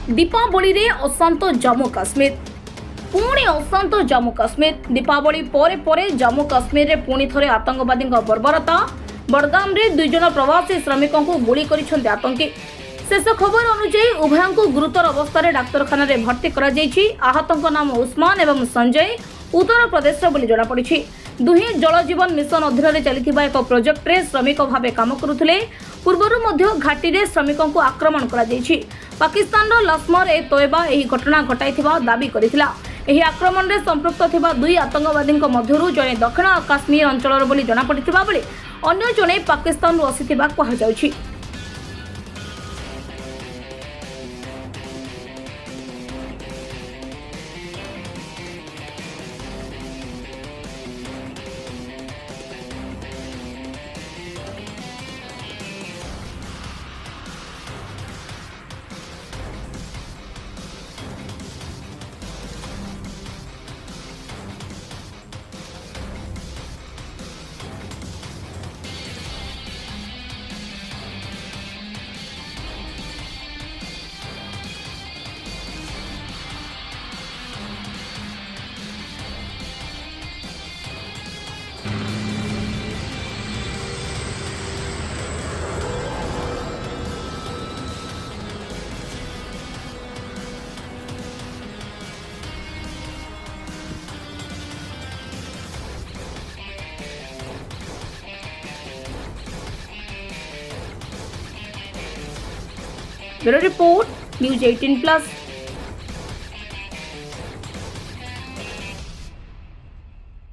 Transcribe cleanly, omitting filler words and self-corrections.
दीपावली रे अशांत जम्मू काश्मीर पुणी अशांत जम्मू काश्मीर दीपावली परे परे जम्मू काश्मीर रे पुणी थरे आतंकवादी बर्बरता बडगाम रे 2 जन प्रवासी श्रमिकों को गुली करिसेंती आतंकी। शेष खबर अनुसार उभयों को गुरुतर अवस्था डाक्तखाना भर्ती करा जायछि। आहतों नाम उस्मान एवं संजय उत्तर प्रदेश बोली जଣାपड़ी। दुहे जल जीवन मिशन अधीन चलता एक प्रोजेक्ट रे श्रमिक भाव काम करुले। पूर्वर घाटी रे श्रमिकों को आक्रमण करा जायछि। पाकिस्तान लश्कर ए तोयबा यह घटना घटाई दाबी करथिला। एही आक्रमण रे संपृक्त थिबा 2 आतंकवादी मध्यरु जने दक्षिण काश्मीर अंचल बोली जଣାपड़िथिबा बेले अन्य जने पाकिस्तान रु आसीथिबा कहा जाउछि। Bureau report news 18+।